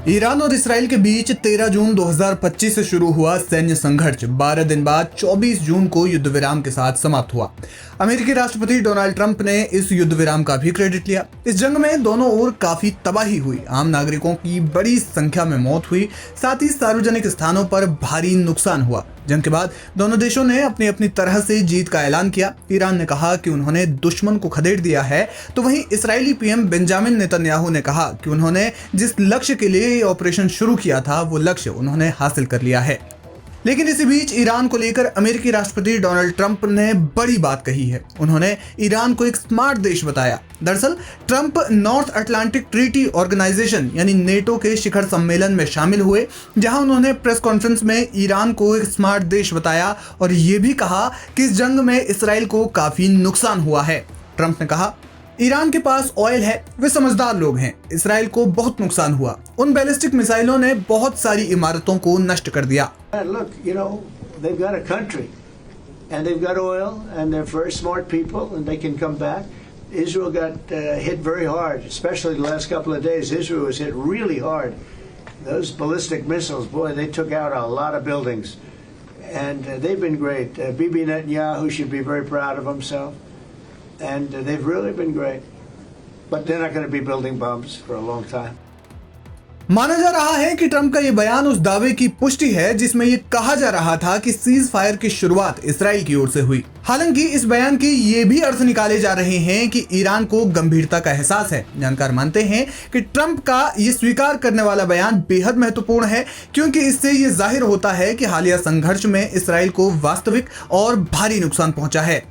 Iran और Israel के बीच 13 जून 2025 से शुरू हुआ सैन्य संघर्ष 12 दिन बाद 24 जून को युद्ध विराम के साथ समाप्त हुआ। अमेरिकी राष्ट्रपति डोनाल्ड ट्रंप ने इस युद्ध विराम का भी क्रेडिट लिया। इस जंग में दोनों ओर काफी तबाही हुई, आम नागरिकों की बड़ी संख्या में मौत हुई, साथ ही सार्वजनिक स्थानों पर भारी नुकसान हुआ। जंग के बाद दोनों देशों ने अपनी अपनी तरह से जीत का ऐलान किया। ईरान ने कहा कि उन्होंने दुश्मन को खदेड़ दिया है, तो वहीं इस्राएली पीएम बेंजामिन नेतन्याहू ने कहा कि उन्होंने जिस लक्ष्य के लिए ये ऑपरेशन शुरू किया था वो लक्ष्य उन्होंने हासिल कर लिया है। लेकिन इसी बीच ईरान को लेकर अमेरिकी राष्ट्रपति डोनाल्ड ट्रंप ने बड़ी बात कही है। उन्होंने ईरान को एक स्मार्ट देश बताया। दरअसल Trump North Atlantic Treaty Organisation यानी नेटो के शिखर सम्मेलन में शामिल हुए, जहां उन्होंने प्रेस कॉन्फ्रेंस में ईरान को एक स्मार्ट देश बताया और ये भी कहा कि इस जंग में इसराइल को काफी नुकसान हुआ है। ट्रंप ने कहा, ईरान के पास ऑयल है, वे समझदार लोग हैं, इसराइल को बहुत नुकसान हुआ, उन बैलिस्टिक मिसाइलों ने बहुत सारी इमारतों को नष्ट कर दिया। Look, you know, they've got a country and they've got oil and they're very smart people and they can come back. Israel got hit very hard, especially the last couple of days. Israel was hit really hard. Those ballistic missiles, boy, they took out a lot of buildings and they've been great. Bibi Netanyahu should be very proud of himself. And they've really been great. But they're not going to be building bombs for a long time. माना जा रहा है कि Trump का ये बयान उस दावे की पुष्टि है जिसमें ये कहा जा रहा था कि सीज फायर की शुरुआत इसराइल की ओर से हुई। हालांकि इस बयान के ये भी अर्थ निकाले जा रहे हैं कि ईरान को गंभीरता का एहसास है। जानकार मानते हैं कि ट्रंप का ये स्वीकार करने वाला बयान बेहद महत्वपूर्ण है, क्योंकि इससे ये जाहिर होता है कि हालिया संघर्ष में इसराइल को वास्तविक और भारी नुकसान पहुंचा है।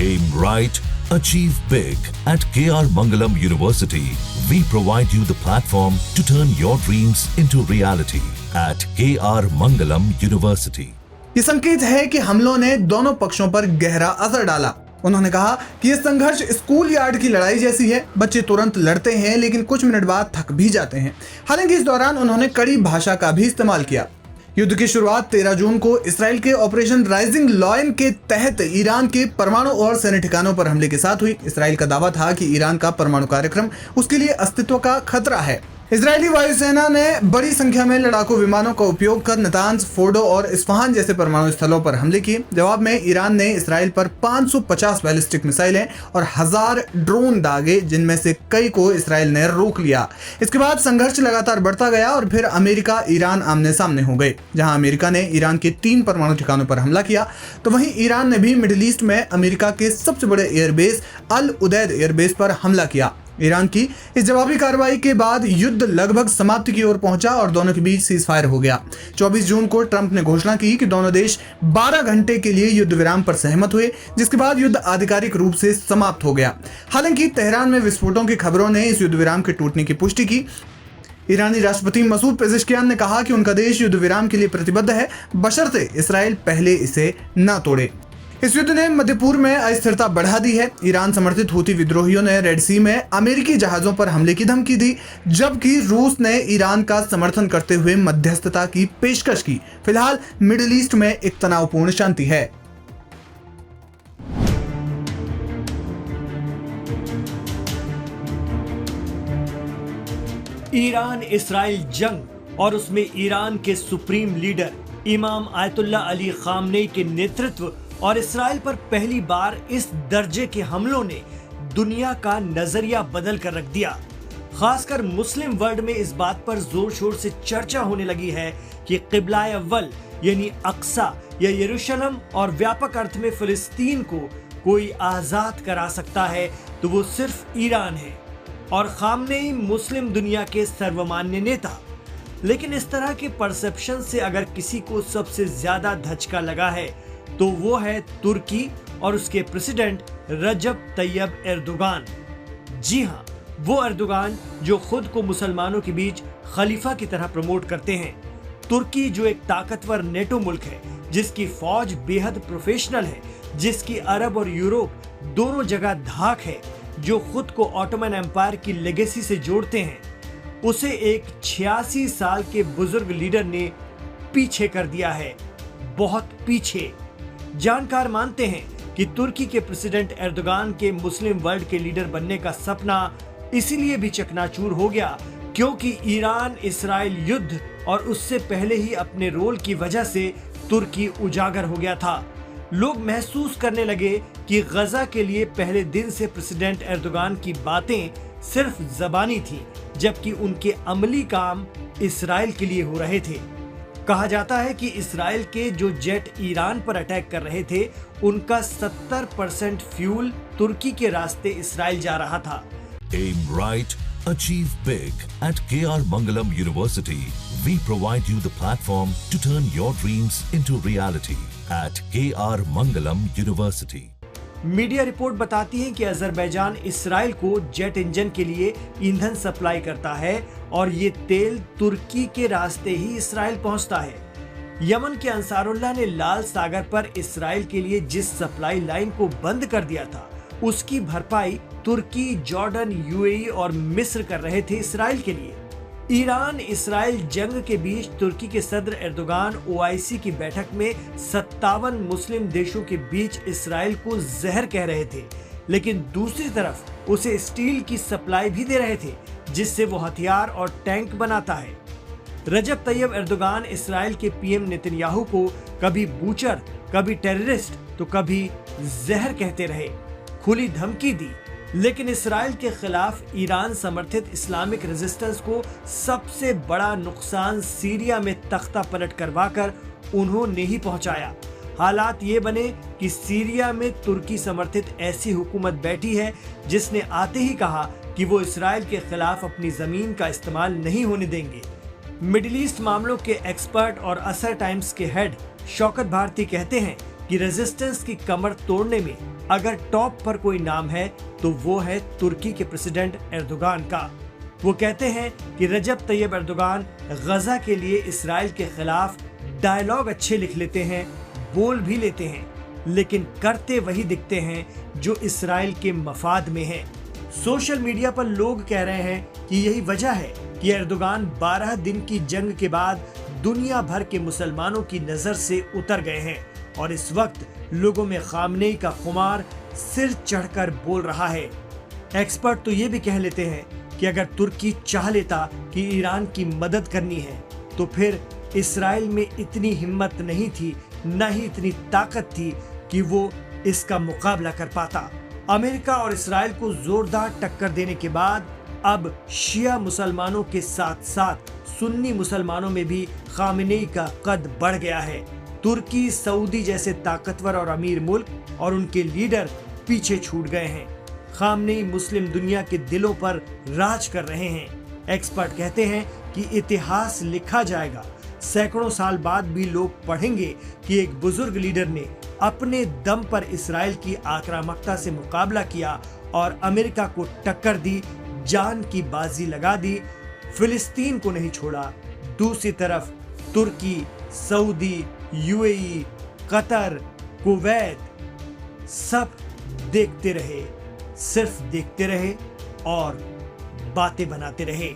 Aim right, achieve big. At KR Mangalam University, we provide you the platform to turn your dreams into reality. At KR Mangalam University. ये संकेत है कि हमलों ने दोनों पक्षों पर गहरा असर डाला। उन्होंने कहा कि यह संघर्ष स्कूल यार्ड की लड़ाई जैसी है। बच्चे तुरंत लड़ते हैं लेकिन कुछ मिनट बाद थक भी जाते हैं। हालांकि इस दौरान उन्होंने कड़ी भाषा का भी इस्तेमाल किया। युद्ध की शुरुआत 13 जून को इसराइल के ऑपरेशन राइजिंग लॉयन के तहत ईरान के परमाणु और सैन्य ठिकानों पर हमले के साथ हुई। इसराइल का दावा था कि ईरान का परमाणु कार्यक्रम उसके लिए अस्तित्व का खतरा है। इजरायली वायुसेना ने बड़ी संख्या में लड़ाकू विमानों का उपयोग कर नतांज, फोर्डो और इस्फहान जैसे परमाणु स्थलों पर हमले किए। जवाब में ईरान ने इसराइल पर 550 बैलिस्टिक मिसाइलें और 1000 ड्रोन दागे, जिनमें से कई को इसराइल ने रोक लिया। इसके बाद संघर्ष लगातार बढ़ता गया और फिर अमेरिका ईरान आमने सामने हो गए। जहां अमेरिका ने ईरान के 3 परमाणु ठिकानों पर हमला किया, तो वहीं ईरान ने भी मिडिल ईस्ट में अमेरिका के सबसे बड़े एयरबेस अल उदैद एयरबेस पर हमला किया। ईरान की इस जवाबी कार्रवाई के बाद युद्ध लगभग समाप्ति की ओर पहुंचा और दोनों के बीच सीज फायर हो गया। 24 जून को ट्रंप ने घोषणा की कि दोनों देश 12 घंटे के लिए युद्ध विराम पर सहमत हुए, जिसके बाद युद्ध आधिकारिक रूप से समाप्त हो गया। हालांकि तेहरान में विस्फोटों की खबरों ने इस युद्ध विराम के टूटने की पुष्टि की। ईरानी राष्ट्रपति मसूद पेजेश्कियान ने कहा कि उनका देश युद्ध विराम के लिए प्रतिबद्ध है, बशर्ते इसराइल पहले इसे न तोड़े। इस युद्ध ने मध्य पूर्व में अस्थिरता बढ़ा दी है। ईरान समर्थित हूती विद्रोहियों ने रेड सी में अमेरिकी जहाजों पर हमले की धमकी दी, जबकि रूस ने ईरान का समर्थन करते हुए मध्यस्थता की पेशकश की। फिलहाल मिडिल ईस्ट में एक तनावपूर्ण शांति है। ईरान इसराइल जंग और उसमें ईरान के सुप्रीम लीडर इमाम आयतुल्लाह अली खामनेई के नेतृत्व और इसराइल पर पहली बार इस दर्जे के हमलों ने दुनिया का नजरिया बदल कर रख दिया। खासकर मुस्लिम वर्ल्ड में इस बात पर जोर शोर से चर्चा होने लगी है कि क़िबला अव्वल यानी अक्सा या यरूशलेम और व्यापक अर्थ में फिलिस्तीन को कोई आजाद करा सकता है तो वो सिर्फ ईरान है और खामनेई मुस्लिम दुनिया के सर्वमान्य नेता। लेकिन इस तरह के परसेप्शन से अगर किसी को सबसे ज्यादा धचका लगा है तो वो है तुर्की और उसके प्रेसिडेंट रजब तैयब एर्दोगान। जी हां, वो एर्दोगान जो खुद को मुसलमानों के बीच खलीफा की तरह प्रमोट करते हैं। तुर्की जो एक ताकतवर नेटो मुल्क है, जिसकी फौज बेहद प्रोफेशनल है, जिसकी अरब और यूरोप दोनों जगह धाक है, जो खुद को ऑटोमन एम्पायर की लेगेसी से जोड़ते हैं, उसे एक 86 साल के बुजुर्ग लीडर ने पीछे कर दिया है, बहुत पीछे। जानकार मानते हैं कि तुर्की के प्रेसिडेंट एर्दोगान के मुस्लिम वर्ल्ड के लीडर बनने का सपना इसीलिए भी चकनाचूर हो गया क्योंकि ईरान इसराइल युद्ध और उससे पहले ही अपने रोल की वजह से तुर्की उजागर हो गया था। लोग महसूस करने लगे कि गजा के लिए पहले दिन से प्रेसिडेंट एर्दोगान की बातें सिर्फ जबानी थी, जबकि उनके अमली काम इसराइल के लिए हो रहे थे। कहा जाता है कि इसराइल के जो जेट ईरान पर अटैक कर रहे थे, उनका 70% फ्यूल तुर्की के रास्ते इसराइल जा रहा था। Aim right, achieve big. At KR Mangalam University, we provide you the platform to turn your dreams into reality. At KR Mangalam University. Media report बताती है कि अजरबैजान इसराइल को जेट इंजन के लिए ईंधन सप्लाई करता है और ये तेल तुर्की के रास्ते ही इसराइल पहुंचता है। यमन के अंसारुल्लाह ने लाल सागर पर इसराइल के लिए जिस सप्लाई लाइन को बंद कर दिया था, उसकी भरपाई तुर्की, जॉर्डन, यूएई और मिस्र कर रहे थे इसराइल के लिए। ईरान इसराइल जंग के बीच तुर्की के सदर एर्दोगान ओआईसी की बैठक में 57 मुस्लिम देशों के बीच इसराइल को जहर कह रहे थे, लेकिन दूसरी तरफ उसे स्टील की सप्लाई भी दे रहे थे, जिससे वो हथियार और टैंक बनाता है। रजब तैयब एर्दोगान इसराइल के पीएम नेतन्याहू को कभी बूचर, कभी टेररिस्ट तो कभी जहर कहते रहे, खुली धमकी दी, लेकिन इसराइल के खिलाफ ईरान समर्थित इस्लामिक रेजिस्टेंस को सबसे बड़ा नुकसान सीरिया में तख्ता पलट करवाकर उन्होंने ही पहुंचाया। हालात ये बने कि सीरिया में तुर्की समर्थित ऐसी हुकूमत बैठी है जिसने आते ही कहा कि वो इसराइल के खिलाफ अपनी जमीन का इस्तेमाल नहीं होने देंगे। मिडिल ईस्ट मामलों के एक्सपर्ट और असर टाइम्स के हेड शौकत भारती कहते हैं कि रेजिस्टेंस की कमर तोड़ने में अगर टॉप पर कोई नाम है तो वो है तुर्की के प्रेसिडेंट एर्दोगान का। वो कहते हैं कि रजब तैयब एर्दोगान गजा के लिए इसराइल के खिलाफ डायलॉग अच्छे लिख लेते हैं, बोल भी लेते हैं, लेकिन करते वही दिखते हैं जो इसराइल के मफाद में है। सोशल मीडिया पर लोग कह रहे हैं कि यही वजह है कि एर्दोगान 12 दिन की जंग के बाद दुनिया भर के मुसलमानों की नजर से उतर गए हैं और इस वक्त लोगों में खामनेई का खुमार सिर चढ़कर बोल रहा है। एक्सपर्ट तो ये भी कह लेते हैं कि अगर तुर्की चाह लेता कि ईरान की मदद करनी है तो फिर इसराइल में इतनी हिम्मत नहीं थी, न ही इतनी ताकत थी कि वो इसका मुकाबला कर पाता। अमेरिका और इसराइल को जोरदार टक्कर देने के बाद अब शिया मुसलमानों के साथ साथ सुन्नी मुसलमानों में भी खामनेई का कद बढ़ गया है। तुर्की, सऊदी जैसे ताकतवर और अमीर मुल्क और उनके लीडर पीछे छूट गए हैं। खामनेई मुस्लिम दुनिया के दिलों पर राज कर रहे हैं। एक्सपर्ट कहते हैं कि इतिहास लिखा जाएगा। सैकड़ों साल बाद भी लोग पढ़ेंगे कि एक बुजुर्ग लीडर ने अपने दम पर इसराइल की आक्रामकता से मुकाबला किया और अमेरिका को टक्कर दी, जान की बाजी लगा दी, फिलिस्तीन को नहीं छोड़ा। दूसरी तरफ तुर्की, सऊदी, यूएई, कतर, कुवैत सब देखते रहे, सिर्फ देखते रहे और बातें बनाते रहे।